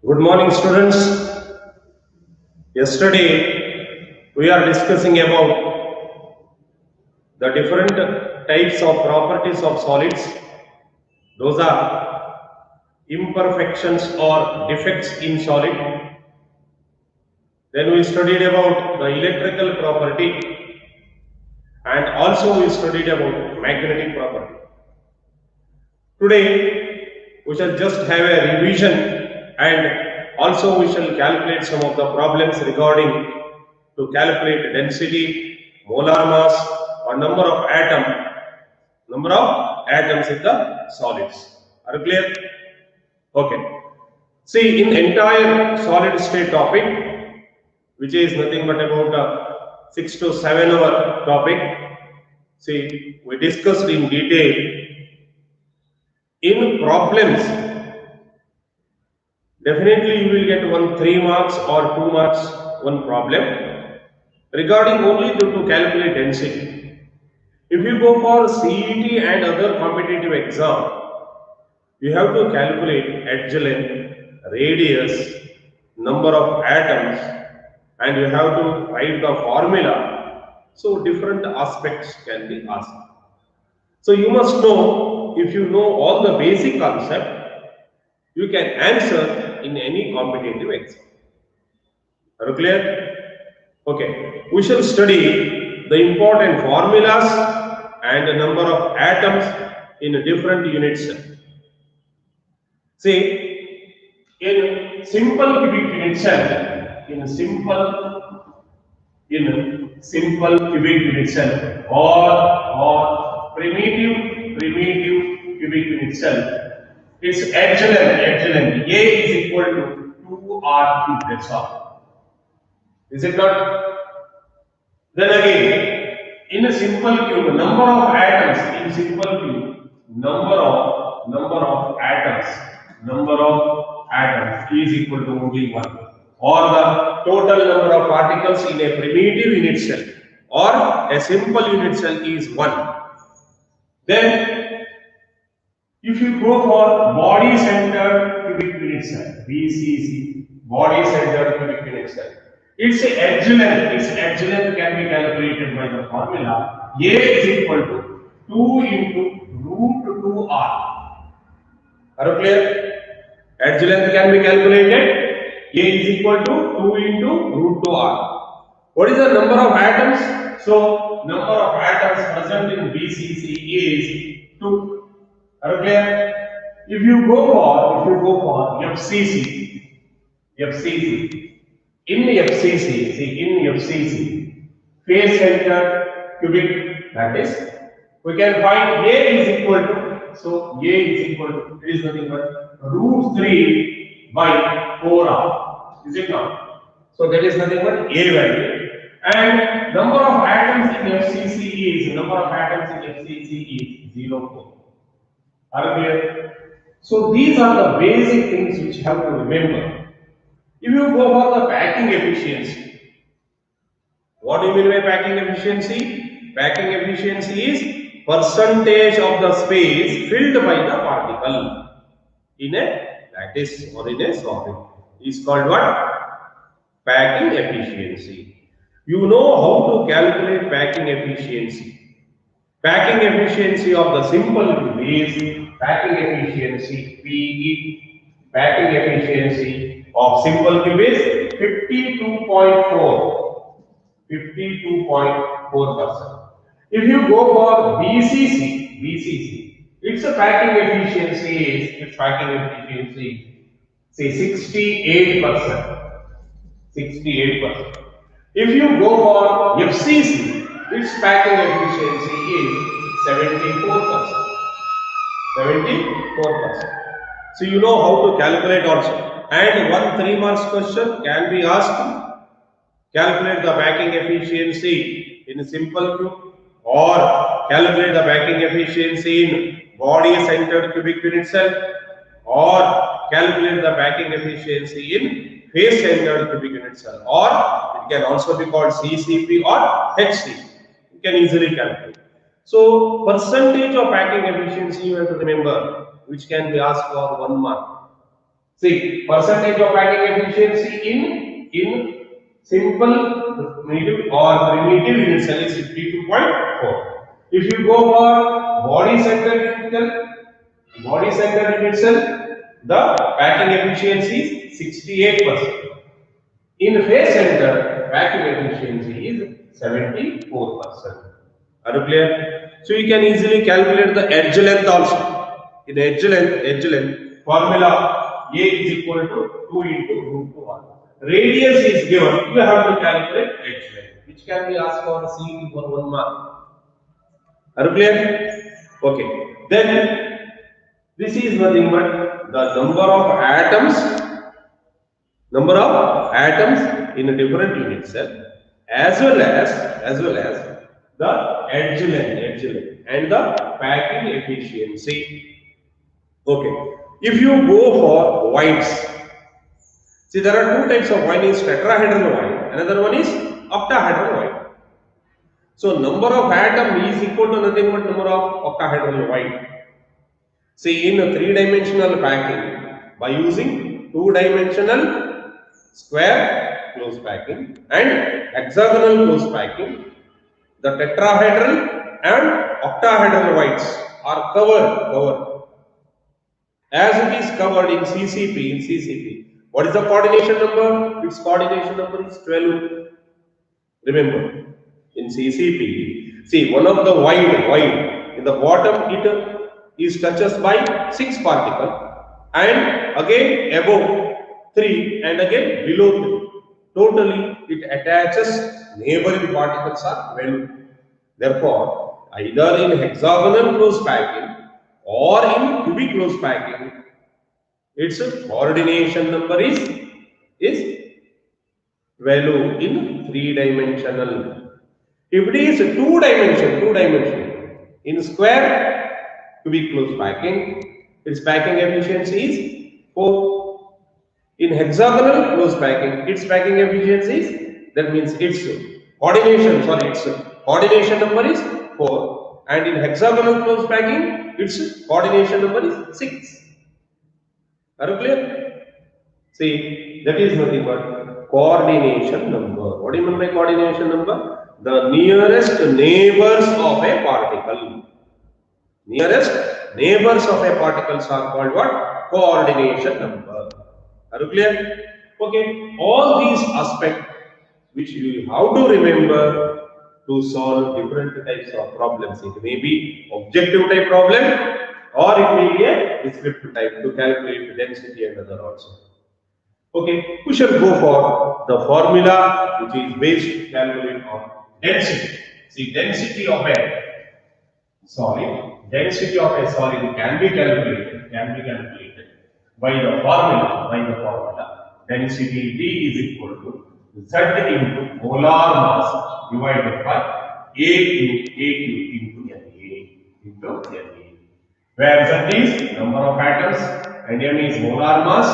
Good morning, students. Yesterday, we are discussing about the different types of properties of solids. Those are imperfections or defects in solid. Then we studied about the electrical property, and also we studied about magnetic property. Today, we shall just have a revision, and also we shall calculate some of the problems regarding to calculate density, molar mass, or number of atoms in the solids. Are you clear? Okay. See, in entire solid state topic, which is nothing but about a 6 to 7 hour topic, see, we discussed in detail. In problems, definitely you will get 3 marks or 2 marks, one problem regarding only to calculate density. If you go for CET and other competitive exam, you have to calculate edge length, radius, number of atoms, and you have to write the formula. So different aspects can be asked. So you must know, if you know all the basic concept, you can answer in any competitive exam. Are you clear? Okay. We shall study the important formulas and the number of atoms in a different unit cell. See, in simple cubic unit cell, in simple cubic unit cell or primitive cubic unit cell, its edge length A is equal to 2R cube, that's all. Is it not? Then again, in a simple cube, number of atoms in simple cube, number of atoms is equal to only 1, or the total number of particles in a primitive unit cell or a simple unit cell is 1. Then if you go for body centered cubic unit cell, BCC, body centered cubic unit cell, its edge length can be calculated by the formula A is equal to 2 into root 2R. Are you clear? Edge length can be calculated. A is equal to 2 into root 2R. What is the number of atoms? So, number of atoms present in BCC is 2. Are you clear? If you go for FCC, in FCC, face center cubic, that is, we can find A is equal to, it is nothing but root 3 by 4R, is it not? So that is nothing but A value. And number of atoms in FCC is 0.4. Are you clear? So these are the basic things which you have to remember. If you go for the packing efficiency, what do you mean by packing efficiency? Packing efficiency is percentage of the space filled by the particle in a lattice or in a solid. Is called what? Packing efficiency. You know how to calculate packing efficiency. Packing efficiency of the simple cube is packing efficiency PE. Packing efficiency of simple cube is 52.4. 52.4%. If you go for BCC, its packing efficiency say 68%. 68%. If you go for FCC, its packing efficiency is 74%. 74%. So you know how to calculate also. And one 3 marks question can be asked. Calculate the packing efficiency in a simple cube or calculate the packing efficiency in body centered cubic unit cell or calculate the packing efficiency in face centered cubic unit cell, or it can also be called CCP or HC. You can easily calculate. So percentage of packing efficiency you have to remember, which can be asked for 1 mark. See, percentage of packing efficiency in simple primitive or primitive unit cell is 52.4. If you go for body centered unit cell, the packing efficiency is 68%. In face center, packing efficiency is 74%. Are you clear? So you can easily calculate the edge length also. In edge length formula A is equal to 2 into root 1. Radius is given. You have to calculate edge length, which can be asked for CET for 1 mark. Are you clear? Okay. Then this is nothing but the number of atoms in a different unit cell, as well as the edge length and the packing efficiency. Okay, if you go for wines, see there are two types of wine: is tetrahedral wine, another one is octahedral wine. So number of atom is equal to nothing but number of octahedral wine. See, in a three-dimensional packing, by using two-dimensional square close packing and hexagonal close packing, the tetrahedral and octahedral whites are covered as it is covered in CCP. What is the coordination number? Its coordination number is 12. Remember, in CCP, see one of the wide in the bottom it is touches by 6 particles, and again above 3 and again below 3. Totally it attaches neighboring particles are 12. Therefore, either in hexagonal close packing or in cubic close packing, its coordination number is value in 3-dimensional. If it is two-dimensional, in square cubic close packing, its packing efficiency is 4. In hexagonal close packing, its packing efficiency is, that means its coordination number is 4, and in hexagonal close packing, its coordination number is 6. Are you clear? See, that is nothing but coordination number. What do you mean by coordination number? The nearest neighbors of a particle. Nearest neighbors of a particles are called what? Coordination number. Are you clear? Okay. All these aspects which you have to remember to solve different types of problems. It may be objective type problem or it may be a descriptive type to calculate density and other also. Okay, we shall go for the formula which is based calculate on density. See, density of a solid can be calculated by the formula. Density D is equal to Z into molar mass divided by AQ into Na, where Z is number of atoms and M is molar mass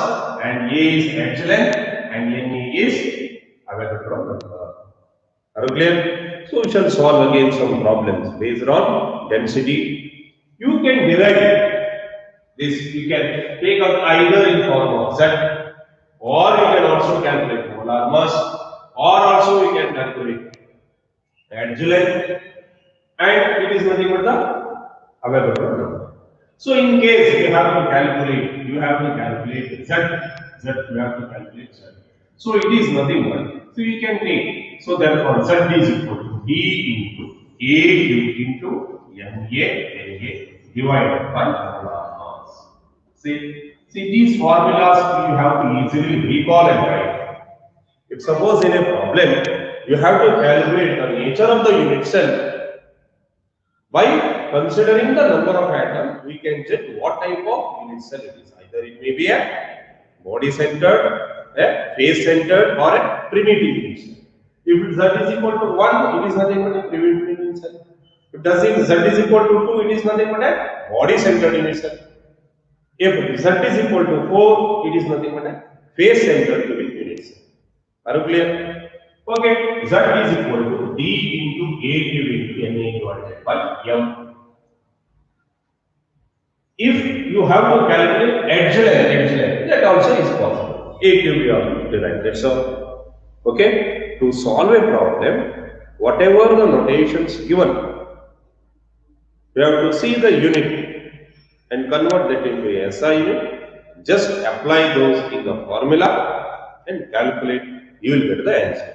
and A is edge length and Na is Avogadro number. Are you clear? So we shall solve again some problems based on density. You can derive this, you can take out either in form of Z, or you can also calculate molar mass, or also you can calculate edge length, and it is nothing but the Avogadro number. So in case you have to calculate Z, you have to calculate Z. So it is nothing but, so you can take, so therefore Z is equal to D into AQ into Na divided by molar mass. See these formulas you have to easily recall and write. If suppose in a problem you have to calculate the nature of the unit cell, by considering the number of atoms, we can check what type of unit cell it is. Either it may be a body centered, a face centered, or a primitive unit cell. If Z is equal to 1, it is nothing but a primitive unit cell. If Z is equal to 2, it is nothing but a body centered unit cell. If Z is equal to 4, it is nothing but a face centered unit cell. Are you clear? Okay, Z is equal to D into AQ into Na divided by M. If you have to calculate edge length, that also is possible. A cube we have derived, that's all. Okay, to solve a problem, whatever the notations given, we have to see the unit and convert that into a SI unit. Just apply those in the formula and calculate, you will get the answer.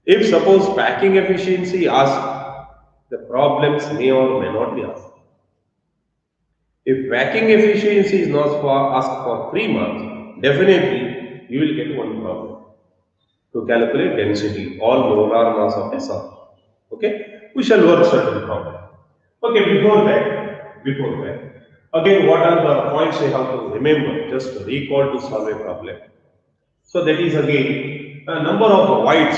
If suppose packing efficiency asked, the problems may or may not be asked. If packing efficiency is not asked for 3 marks, definitely you will get one problem to calculate density or molar mass of a solid. Okay, we shall work certain problem. Okay, before that, again, what are the points you have to remember? Just to recall to solve a problem. So that is again a number of voids.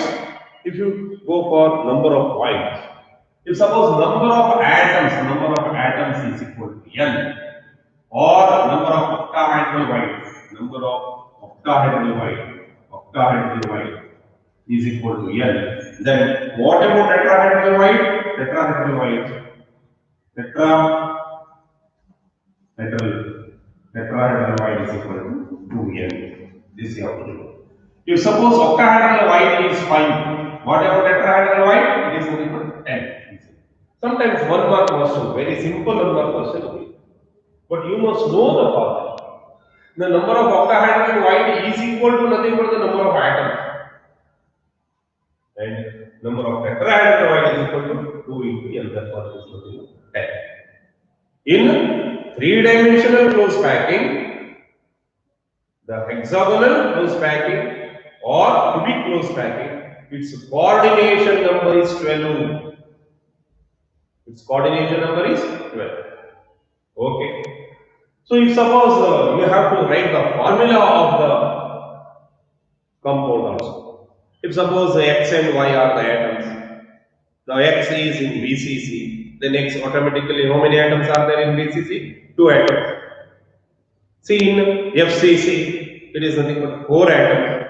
If you go for number of voids, if suppose number of atoms is equal to n, or number of octahedral void is equal to n, then what about tetrahedral void? Tetrahedral void is equal to 2n. This you have to do. If suppose octahedral void is 5, what about tetrahedral void? It is equal to 10. Sometimes 1 mark question, very simple 1 mark question only. But you must know the formula. The number of octahedral void is equal to nothing but the number of atoms. And number of tetrahedral void is equal to 2 into n. That's what is equal to 10. In 3-dimensional closed packing, the hexagonal closed packing or cubic closed packing, its coordination number is 12. Its coordination number is 12. Okay. So if suppose you have to write the formula of the compound also. If suppose x and y are the atoms, the x is in VCC, then x automatically how many atoms are there in VCC? 2 atoms. See in FCC, it is nothing but 4 atoms.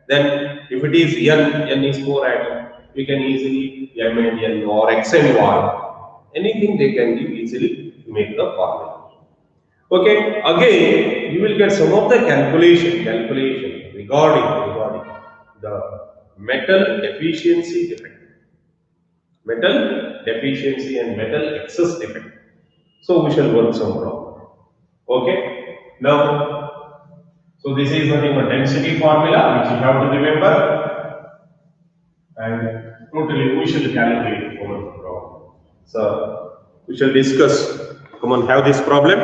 Then if it is n is 4 atoms, we can easily m and n or x and y. Anything they can give easily to make the formula. Okay, again you will get some of the calculation regarding the metal deficiency defect. Metal deficiency and metal excess defect. So we shall work some problem. Okay, now, so this is nothing but density formula which you have to remember, and totally we shall calculate over the problem. So we shall discuss, come on, have this problem.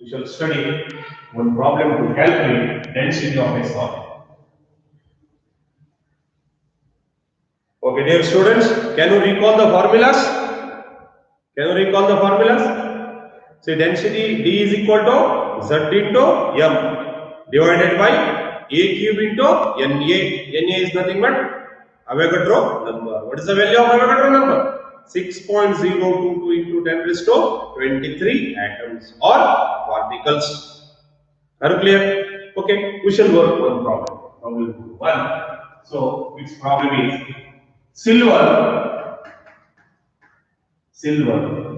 We shall study one problem to calculate density of a solid. Okay, dear students, can you recall the formulas? See, density D is equal to Z into M divided by A cube into NA. NA is nothing but Avogadro number. What is the value of Avogadro number? 6.022 into 10 raised to 23 atoms or particles. Are you clear? Okay, we shall work one problem. Problem 1. So, which problem is silver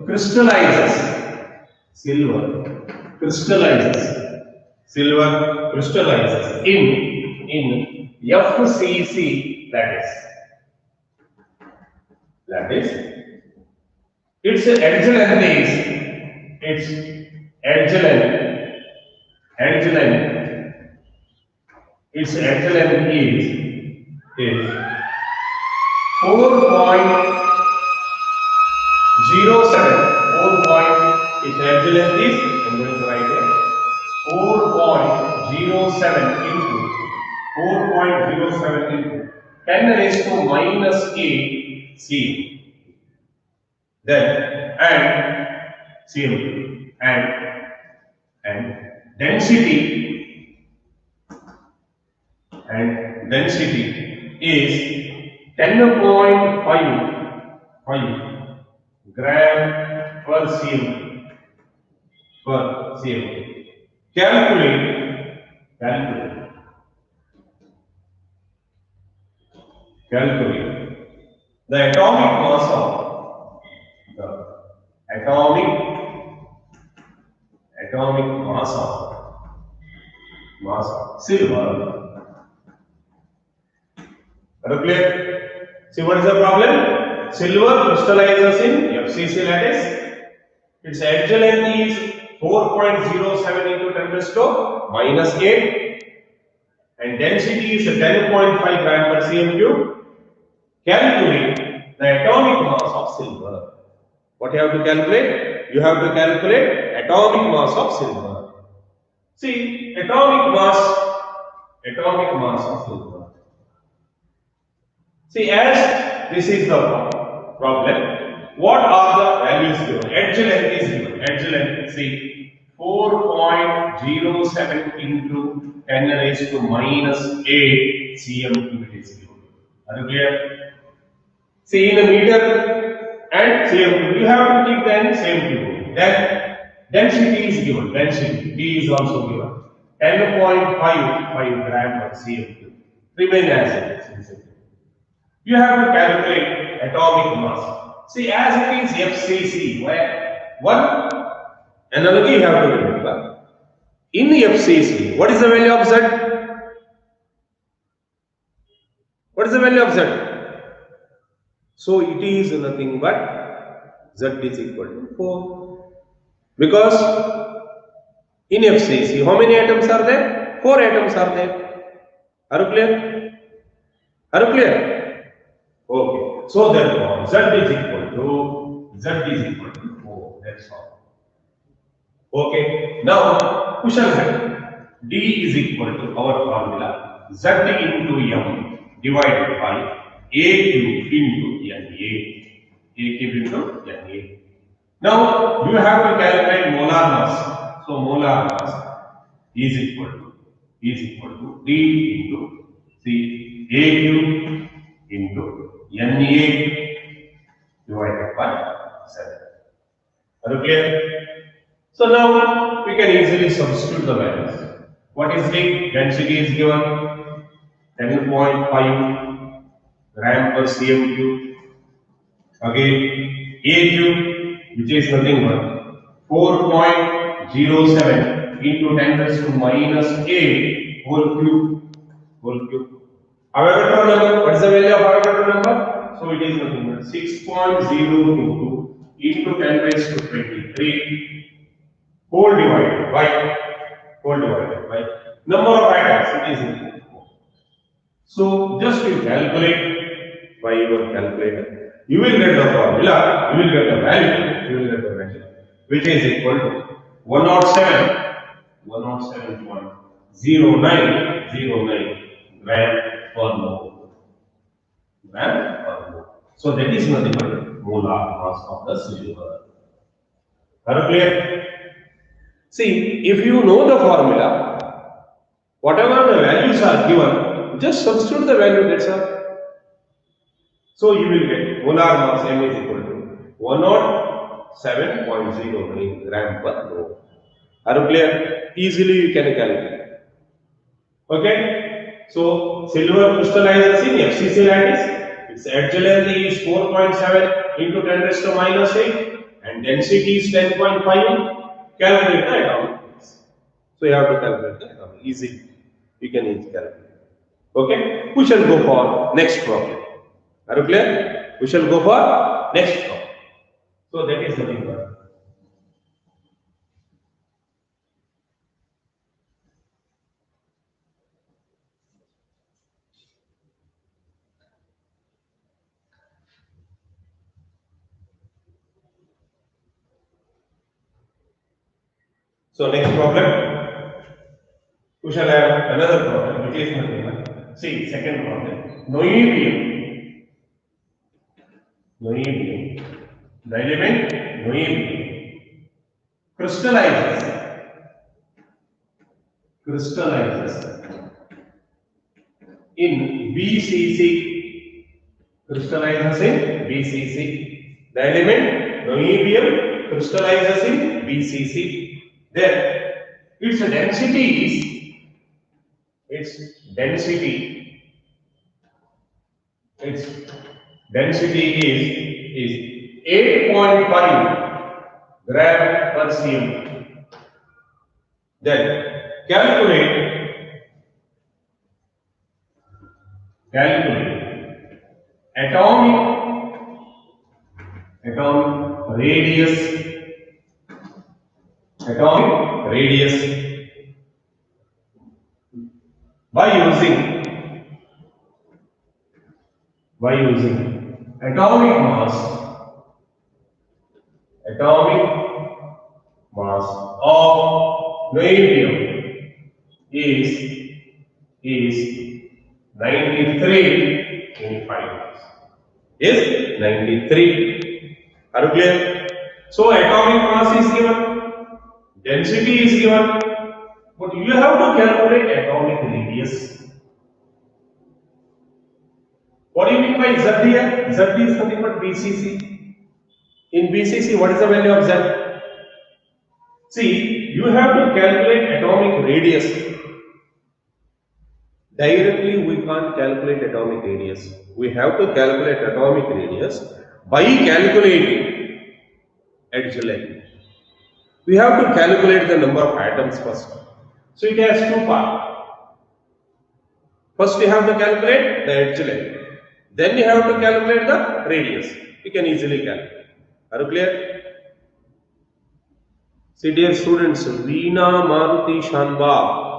crystallizes in FCC, that is its edge length is 4.07. Its edge length is, I'm going to write here, 4.07 into 10 raised to minus 8 cm. Then and density is 10.5 gram per cm. Calculate the atomic mass of mass of silver. Are you clear? See what is the problem? Silver crystallizes in FCC lattice. Its edge length is 4.07 into 10 raised to minus 8 and density is 10.5 gram per cm cube. Calculate the atomic mass of silver. What you have to calculate? You have to calculate atomic mass of silver. See, atomic mass of silver. See, as this is the problem, what are the values given? Edge length is given. Edge length, see, 4.07 into 10 raised to minus 8 cm cube is given. Are you clear? See, in a meter and cm cube, you have to keep them same cube. Then density is given. Density D is also given. 10.55 gram per cm cube. Remain as it is. You have to calculate atomic mass. See, as it is FCC, where one analogy you have to remember. In the FCC, what is the value of Z? What is the value of Z? So it is nothing but Z is equal to 4. Because in FCC, how many atoms are there? 4 atoms are there. Are you clear? Are you clear? Okay. So therefore, Z is equal to 4. That's all. Okay. Now, cushion head. D is equal to our formula Z into M divided by A cube into Na. A cube into Na. Now, you have to calculate molar mass. So, molar mass is equal to D into C A cube into Na divided by 7. Are you clear? So now we can easily substitute the values. What is the density is given? 10.5 gram per cm cube. Again, A cube, which is nothing but 4.07 into 10 raised to minus 8 whole cube. Avogadro number, what is the value of Avogadro number? So it is nothing but 6.022 into 10 raised to 23 whole divided by number of atoms. It is nothing but 4. So just you calculate by your calculator. You will get the formula, you will get the value, which is equal to 107.0909 gram per mole. So that is nothing but molar mass of the silver. Are you clear? See, if you know the formula, whatever the values are given, just substitute the value, that's all. So you will get molar mass M is equal to 107.09 gram per mole. Are you clear? Easily you can calculate. Okay? So silver crystallizes in FCC lattice. Its edge length is 4.7 into 10 raised to minus 8 and density is 10.5. Calculate the atomic mass. So you have to calculate the atomic. Easy. You can easily calculate. Okay? We shall go for next problem. Are you clear? We shall go for next problem. So that is the thing. So next problem, we shall have another problem, which is nothing but, see, second problem, niobium, the element niobium crystallizes in BCC, the element niobium crystallizes in BCC. Then its density is 8.5 gram per cm. Then calculate calculate atomic radius, by using atomic mass of niobium is 93 in 5 years. Is 93. Are you clear? So atomic mass is given, density is given, but you have to calculate atomic radius. What do you mean by Z here? Z is nothing but BCC. In BCC, what is the value of Z? See, you have to calculate atomic radius. Directly, we can't calculate atomic radius. We have to calculate atomic radius by calculating edge length. We have to calculate the number of atoms first. So it has two parts. First, we have to calculate the edge length. Then we have to calculate the radius. You can easily calculate. Are you clear? See, dear students, Veena Maruti Shanbag,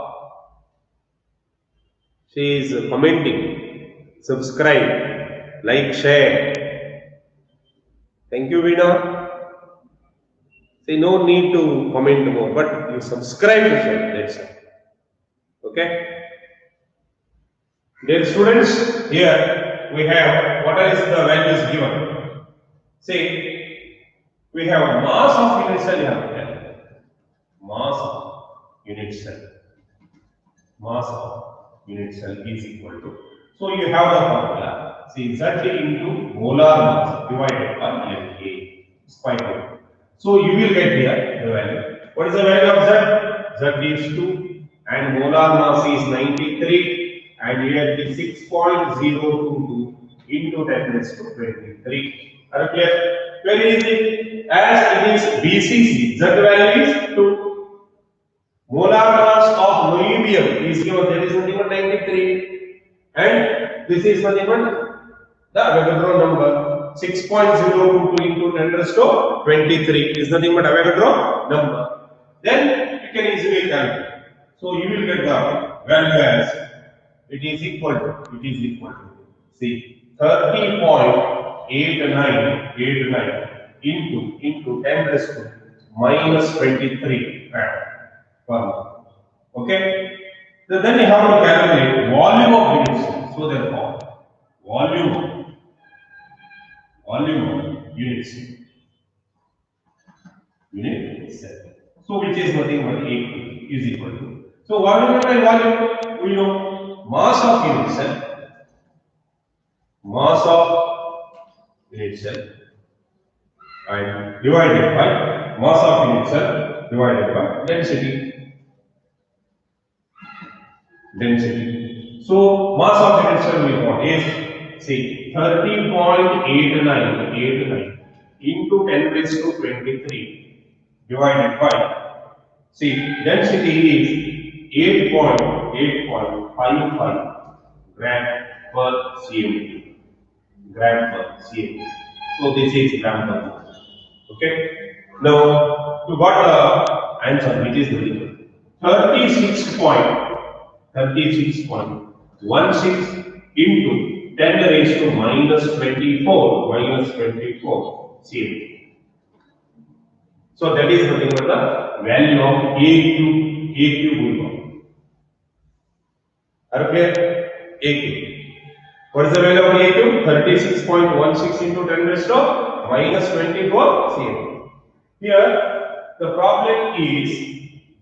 she is commenting. Subscribe, like, share. Thank you, Veena. See, no need to comment more, but you subscribe to share. That's it. Okay? Dear students, here we have what is the values given. See, we have mass of unit cell here. Mass of unit cell. Mass of unit cell is equal to. So you have the formula. See, Z into molar mass divided by LA. It's quite good. So you will get here the value. What is the value of Z? Z is 2 and molar mass is 93 and here is 6.022 into 10 raised to 23. Are you clear? Very easy. As it is BCC, Z value is 2. Molar mass of niobium is given, that is nothing but 93 and this is nothing but the Avogadro number 6.022 into 10 raised to 23 is nothing but Avogadro number. Then you can easily calculate. So you will get the value as it is equal to see 30.89 into 10 raised to minus 23 okay. So then you have to calculate volume of unit cell. So therefore, volume of unit cell. So which is nothing but A is equal to. So volume by volume, we know mass of unit cell and divided by mass of unit cell divided by density. So mass of unit cell we got is say 30.89 into 10 raised to 23 divided by see density is 8.55 gram per cm. So this is gram per mole. Okay. Now to got the answer which is nothing but 36.16 into 10 raised to minus 24 cm. So that is nothing but the value of A cube we got. Are you clear? A cube. What is the value of A cube? 36.16 into 10 raised to minus 24 cm. Here the problem is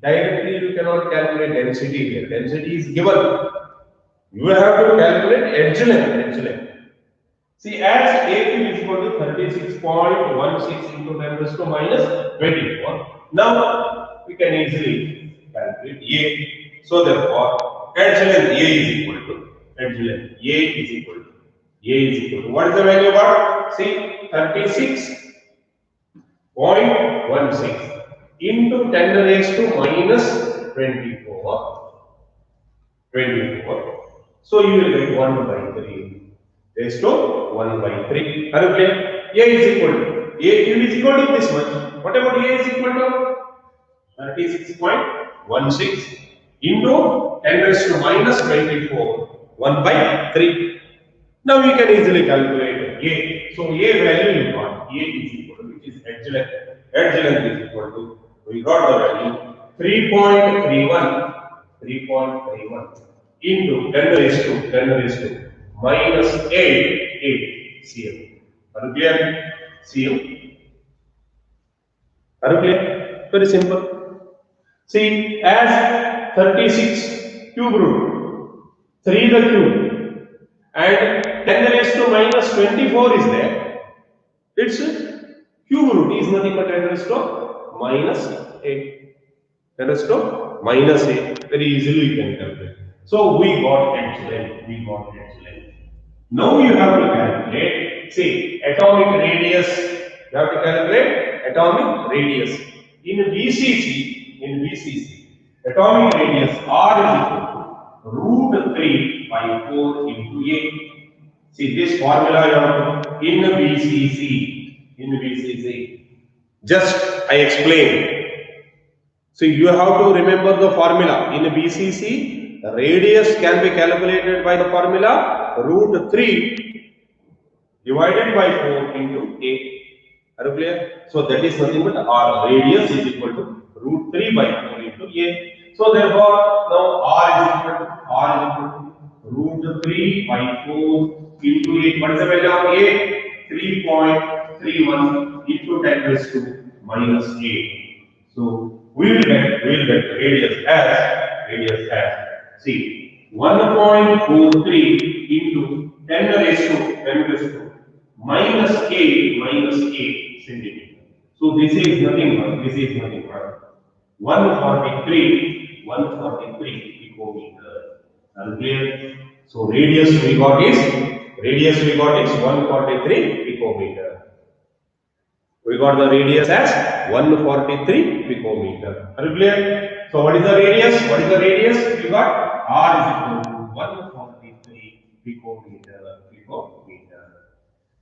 directly you cannot calculate density here. Density is given. You have to calculate edge length. See, as A cube is equal to 36.16 into 10 raised to minus 24. Now we can easily calculate A. So therefore, edge length A is equal to what is the value of what? See, 36.16 into 10 raised to minus 24 So you will get 1 by 3 raised to 1 by 3. Are you clear? A is equal to A cube is equal to this much. What about A is equal to 36.16 into 10 raised to minus 24, 1 by 3. Now we can easily calculate A. So A value you got, A is equal to, which is edge length is equal to, we got the value 3.31, 3.31 into 10 raised to minus 8 cm. Are you clear? cm. Are you clear? Very simple. See, as 36 cube root, 3 the cube, and 10 raised to minus 24 is there. Its cube root is nothing but 10 raised to minus 8. 10 raised to minus 8. Very easily you can calculate. So we got edge length. We got edge length. Now you have to calculate, see, atomic radius. You have to calculate atomic radius. In VCC, atomic radius R is equal to root 3 by 4 into A. See this formula you have to in VCC. Just I explained. So you have to remember the formula. In VCC, radius can be calculated by the formula root 3 divided by 4 into A. Are you clear? So that is nothing but R. Radius is equal to root 3 by 4 into A. So therefore, now R is equal to root 3 by 4 into A. What is the value of A? 3.31 into 10 raised to minus 8. So we will get radius as see 1.43 into 10 raised to minus 8 centimeter. So this is nothing but 143 picometer. Are you clear? So radius we got is 143 picometer. We got the radius as 143 picometer. Are you clear? So what is the radius? We got R is equal to 143 picometer.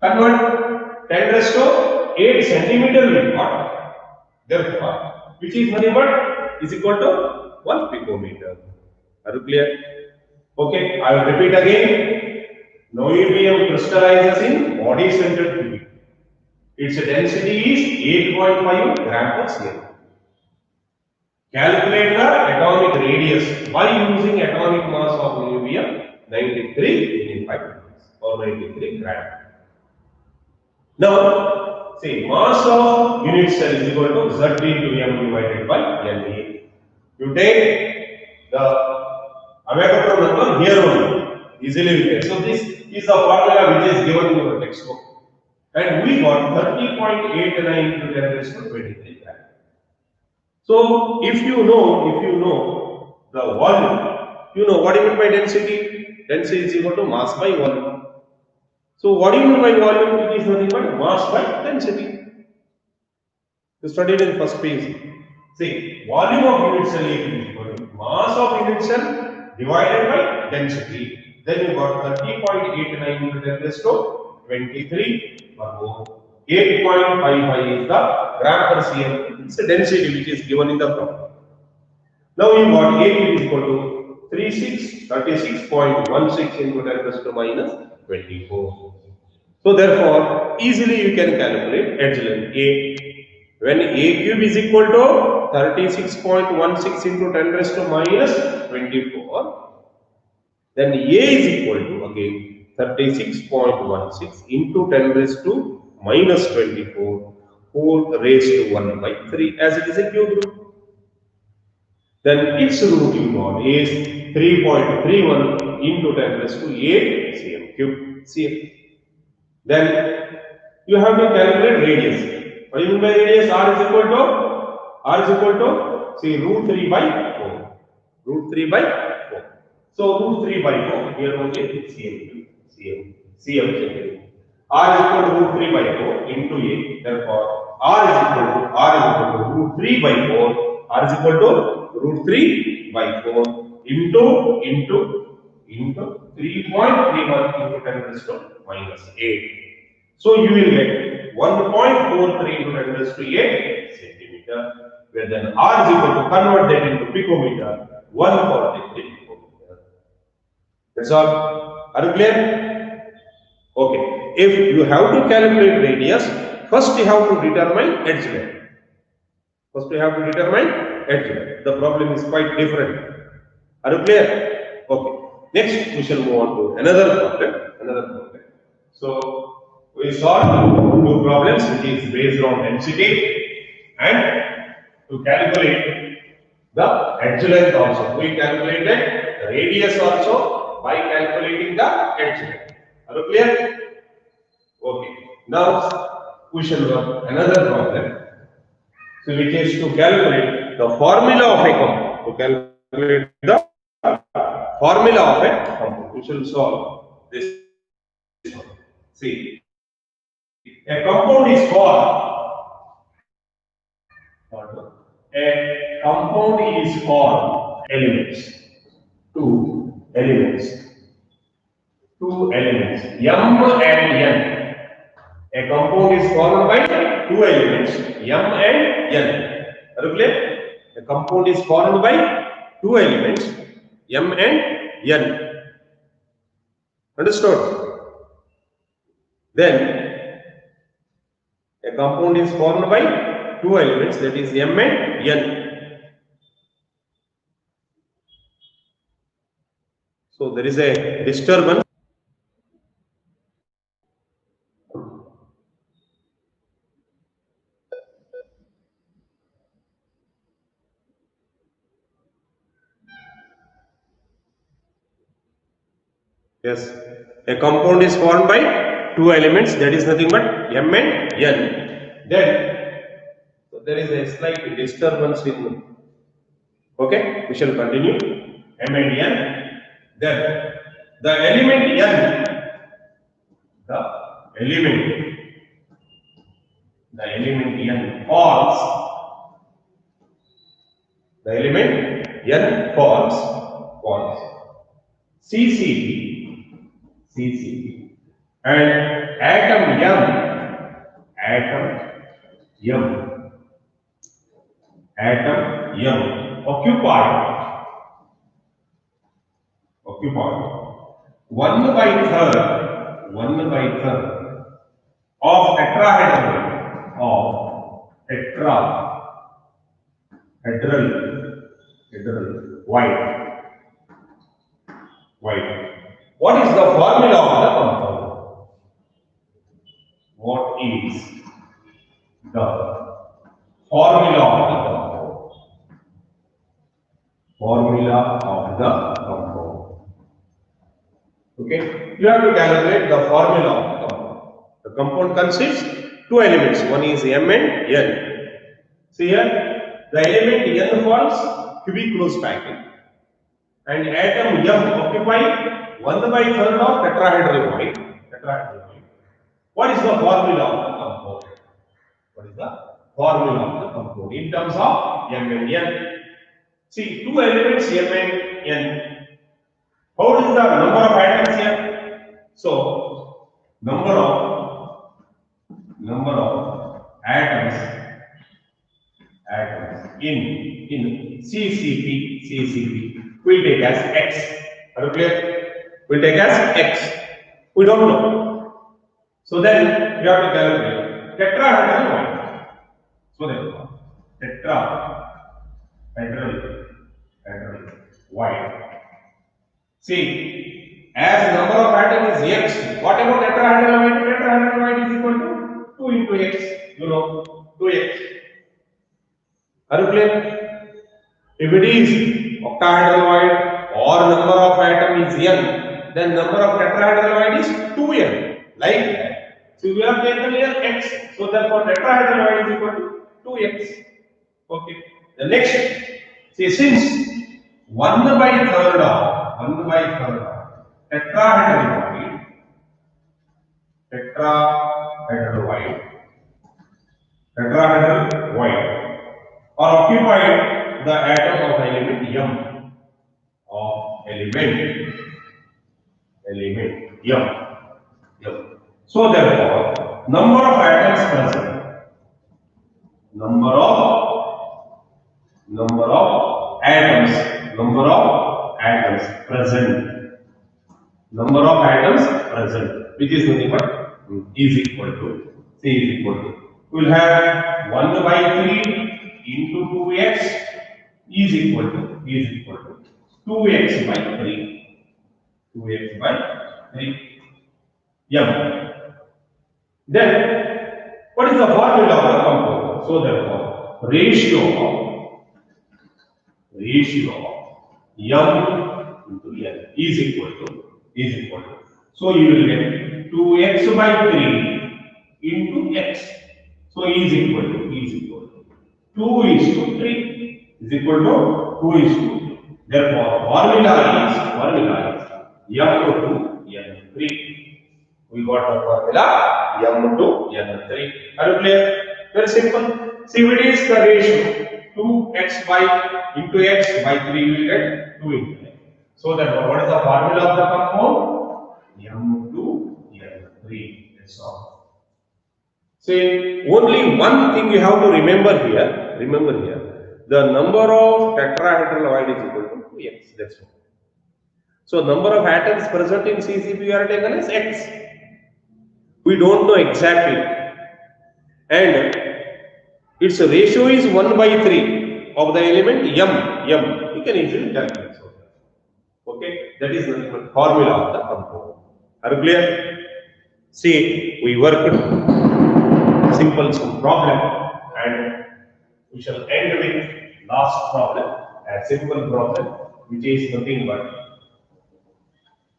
Convert 10 raised to 8 centimeter we got. Therefore, which is nothing but is equal to 1 picometer. Are you clear? Okay, I will repeat again. Niobium crystallizes in body centered cubic. Its density is 8.5 gram per cm. Calculate the atomic radius by using atomic mass of niobium 93 or 93 gram. Now, say mass of unit cell is equal to Z into M divided by Na. You take the Avogadro number here only, easily we can. So this is the formula which is given in your textbook. And we got 30.89 into 10 raised to 23 gram. So if you know the volume, you know what do you mean by density? Density is equal to mass by volume. So what do you mean by volume? It is nothing but mass by density. You studied in first page. See, volume of unit cell is equal to mass of unit cell divided by density. Then you got 30.89 into 10 raised to 23 or more. 8.55 is the gram per cm. It's the density which is given in the problem. Now you got A is equal to 36.16 into 10 raised to minus 24. So therefore, easily you can calculate edge length A. When A cube is equal to 36.16 into 10 raised to minus 24, then A is equal to again 36.16 into 10 raised to minus 24, 4 raised to 1 by 3 as it is a cube root. Then its root you got is 3.31 into 10 raised to 8 cm cube. Then you have to calculate radius. What do you mean by radius? R is equal to see root 3 by 4. Root 3 by 4. So root 3 by 4 here only cm centimeter. R is equal to root 3 by 4 into A. Therefore, R is equal to root 3 by 4. R is equal to root 3 by 4 into 3.31 into 10 raised to minus 8. So you will get 1.43 into 10 raised to 8 centimeter, where then R is equal to convert that into picometer, 143 picometer. That's all. Are you clear? Okay. If you have to calculate radius, first you have to determine edge length. First you have to determine edge length. The problem is quite different. Are you clear? Okay. Next we shall move on to another problem. So we solve two problems which is based on density and to calculate the edge length also. We calculated the radius also by calculating the edge length. Are you clear? Okay. Now we shall work another problem. So which is to calculate the formula of a compound. To calculate the formula of a compound. We shall solve this one. See, a compound is called elements. Two elements. Two elements. M and N. A compound is formed by two elements, M and N. Are you clear? A compound is formed by two elements, M and N. Understood? Then a compound is formed by two elements, that is M and N. So there is a disturbance. Yes, a compound is formed by two elements, that is nothing but M and N. Then so there is a slight disturbance in. Okay, we shall continue. M and N. Then the element N, the element N falls. The element N falls. CCP, and atom M occupied 1/3 of tetrahedral white. What is the formula of the compound? What is the formula of the compound? Okay, you have to calculate the formula of the compound. The compound consists two elements. One is M and N. See here, the element N forms cubic close packing, and atom M occupy 1/3 of tetrahedral white. What is the formula of the compound? In terms of M and N? See, two elements M and N. How is the number of atoms here? So, number of atoms in CCP will take as X. Are you clear? Will take as X. We don't know. So then we have to calculate tetrahedral white. So therefore, tetrahedral white. See, as number of atoms is X, what about tetrahedral white? Tetrahedral white is equal to 2 into X. You know, 2X. Are you clear? If it is octahedral white or number of atoms is N, then number of tetrahedral white is 2N. Like that. So we have taken here X. So therefore tetrahedral white is equal to 2X. Okay. The next, see, since 1/3 of tetrahedral white are occupied the atom of element M, M. M. So therefore, number of atoms present, number of atoms present, number of atoms present, which is nothing but is equal to, C is equal to, we will have 1 by 3 into 2x is equal to 2x by 3, 2x by 3 m. Then what is the formula of the compound? So therefore ratio of m into n is equal to, so you will get 2x by 3 into x, so is equal to 2 is to 3 is equal to 2 is to 3. Therefore formula is m to n3. We got the formula m to n3. Are you clear? Very simple. See, if it is the ratio 2x by into x by 3, we will get 2 into x. So therefore, what is the formula of the compound? M to n3. That's all. See, only one thing you have to remember here. The number of tetrahedral oil is equal to 2x. That's all. So number of atoms present in CCP we are taken as x. We don't know exactly, and its ratio is 1 by 3 of the element m. You can easily calculate. Okay, that is the formula of the compound. Are you clear? See, we worked simple some problem, and we shall end with last problem, a simple problem, which is nothing but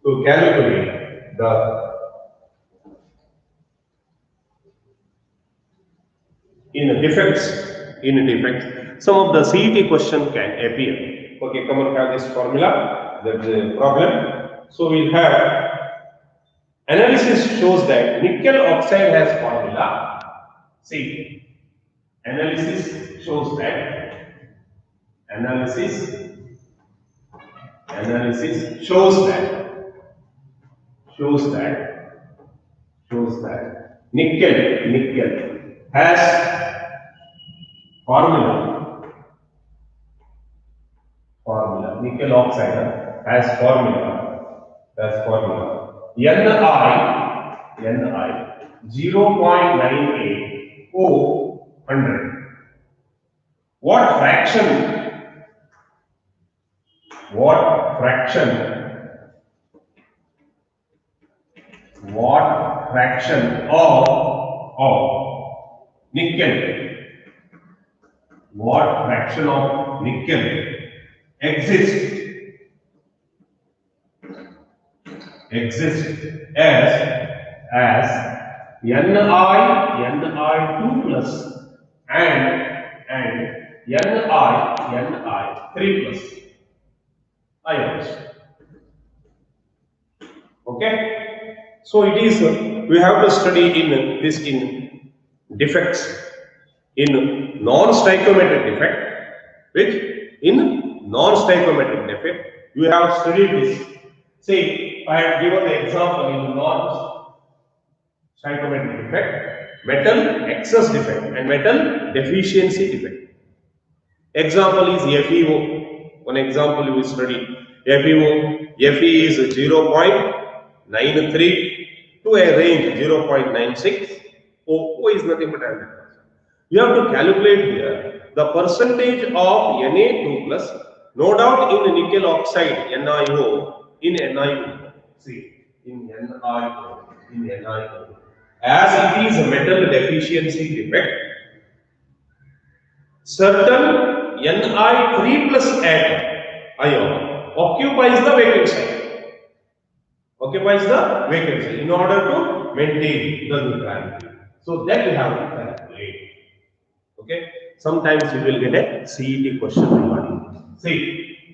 to calculate the in defects, some of the CET question can appear. Okay, come on, have this formula, that's the problem. So we'll have analysis shows that nickel oxide has formula. See, analysis shows that nickel has formula, nickel oxide has formula Ni 0.98 O100. What fraction of nickel, exists as Ni2 plus and Ni3 plus ions. Okay, so it is we have to study in this in defects, in non-stoichiometric defect, which in non-stoichiometric defect you have studied this. See, I have given the example in non-stoichiometric defect, metal excess defect and metal deficiency defect. Example is FeO. One example you will study FeO. Fe is 0.93 to a range 0.96. O is nothing but 100%. You have to calculate here the percentage of Na2 plus. No doubt in nickel oxide NiO. In NiO, see, in NiO, as it is a metal deficiency defect, certain Ni3 plus ion occupies the vacant site. In order to maintain the neutrality. So that you have to calculate. Okay, sometimes you will get a CET question regarding this. See,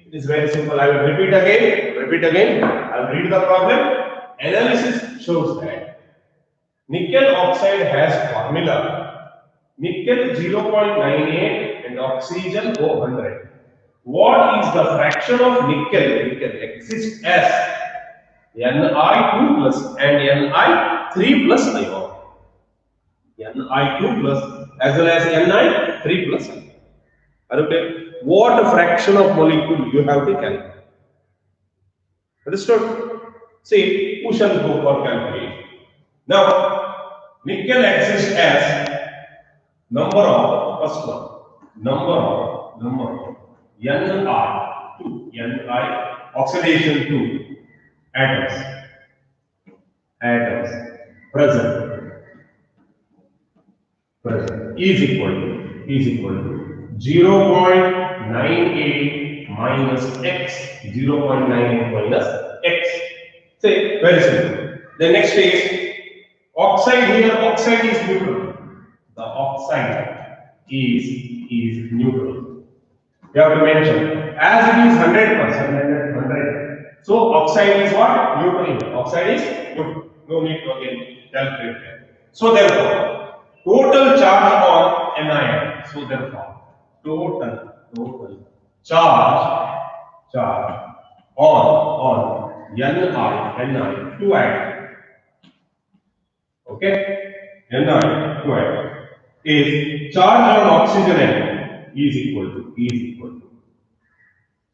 it is very simple. I will repeat again. I will read the problem. Analysis shows that nickel oxide has formula nickel 0.98 and oxygen 100. What is the fraction of nickel exists as Ni2 plus and Ni3 plus ion. Ni2 plus as well as Ni3 plus ion. Okay. What fraction of molecule you have to calculate? Understood? See, who shall go for calculation? Now, nickel exists as number of first one, number of Ni2 oxidation to atoms present is equal to 0.98 minus x, 0.98 minus x. Say very simple. The next is oxide. Here oxide is neutral. The oxide is neutral. We have to mention as it is 100%, 100. So oxide is what? Neutral. Oxide is neutral. No need to again calculate that. So therefore, total charge on Ni. So therefore, total charge on Ni 2 atom. Okay, Ni 2 atom is charge on oxygen atom is equal to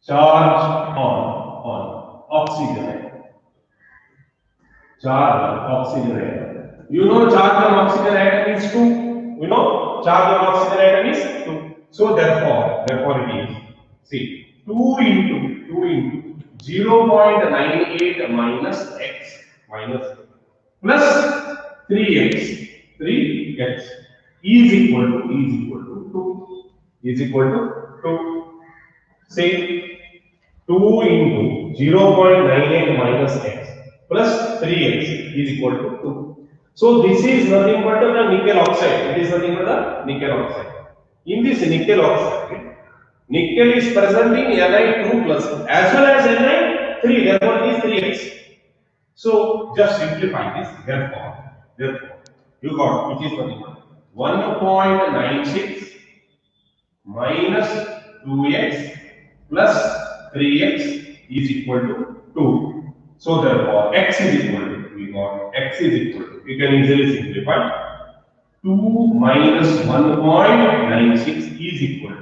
charge on oxygen atom. You know charge on oxygen atom is 2. You know charge on oxygen atom is 2. So therefore it is, see, 2 into 0.98 minus x plus 3x is equal to 2. Say 2 into 0.98 minus x plus 3x is equal to 2. So this is nothing but the nickel oxide. It is nothing but the nickel oxide. In this nickel oxide, nickel is present in Ni2 plus as well as Ni3. Therefore, it is 3x. So just simplify this. Therefore, you got which is nothing but 1.96 minus 2x plus 3x is equal to 2. So therefore, x is equal to, we got x is equal to, you can easily simplify, 2 minus 1.96 is equal to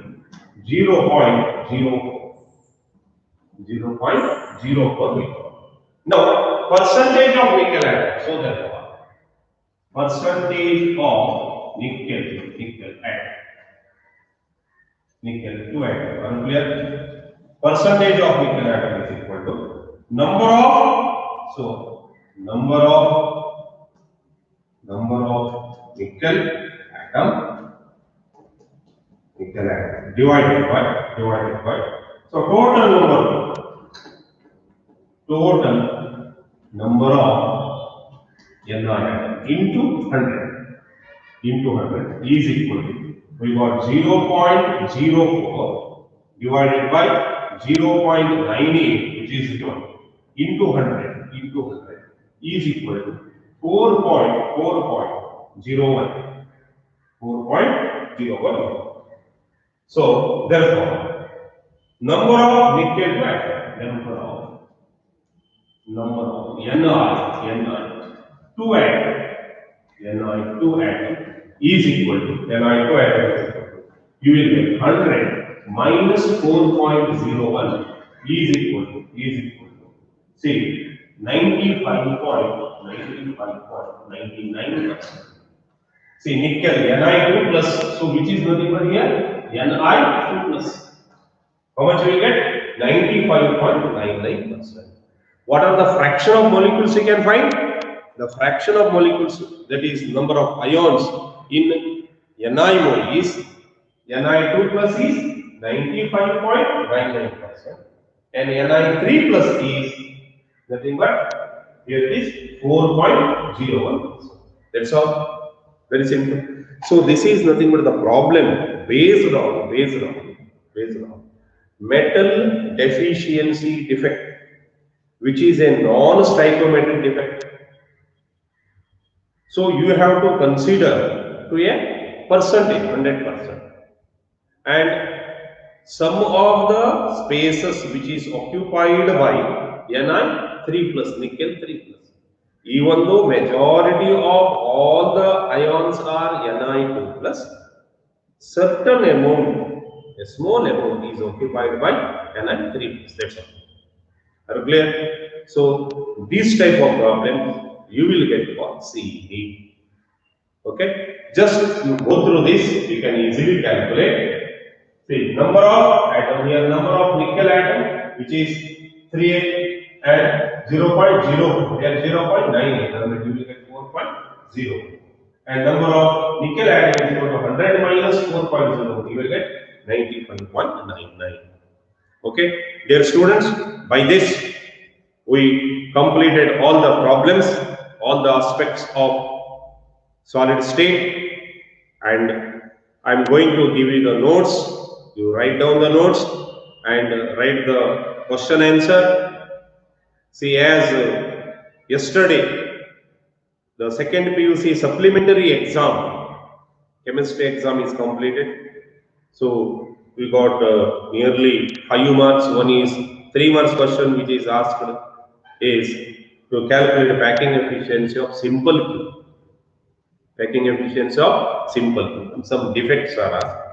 0.04. Now, percentage of nickel atom. So therefore, percentage of nickel atom. Nickel 2 atom. Unclear? Percentage of nickel atom is equal to number of nickel atom divided by so total number of Ni atom into 100 is equal to, we got 0.04 divided by 0.98 which is given into 100 is equal to 4.01. So therefore, number of nickel to atom, number of Ni2 atom is equal to you will get 100 minus 4.01 is equal to say 95.99%. See nickel Ni2 plus, so which is nothing but here Ni2 plus. How much we will get? 95.99%. What are the fraction of molecules we can find? The fraction of molecules, that is number of ions in Ni mole is Ni2 plus is 95.99% and Ni3 plus is nothing but here it is 4.01%. That's all. Very simple. So this is nothing but the problem based on metal deficiency defect, which is a non-stoichiometric defect. So you have to consider to a percentage 100%, and some of the spaces which is occupied by Ni3 3 plus, nickel 3 plus. Even though majority of all the ions are Ni2 plus, certain amount, a small amount is occupied by Ni3 plus. That's all. Are you clear? So this type of problem you will get for CE. Okay, just you go through this, you can easily calculate. See, number of atom here, number of nickel atom, which is 3 and 0.04, here 0.98, and you will get 4.0. And number of nickel atom is equal to 100 minus 4.0, you will get 95.99. Okay, dear students, by this we completed all the problems, all the aspects of solid state, and I am going to give you the notes. You write down the notes and write the question answer. See, as yesterday, the second PUC supplementary exam, chemistry exam is completed. So we got nearly 5 marks. One is 3 marks question which is asked is to calculate packing efficiency of simple cube. Packing efficiency of simple cube. And some defects are asked.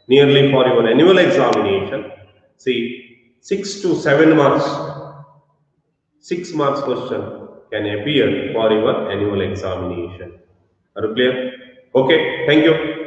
Nearly for your annual examination, see 6 to 7 marks, 6 marks question can appear for your annual examination. Are you clear? Okay, thank you.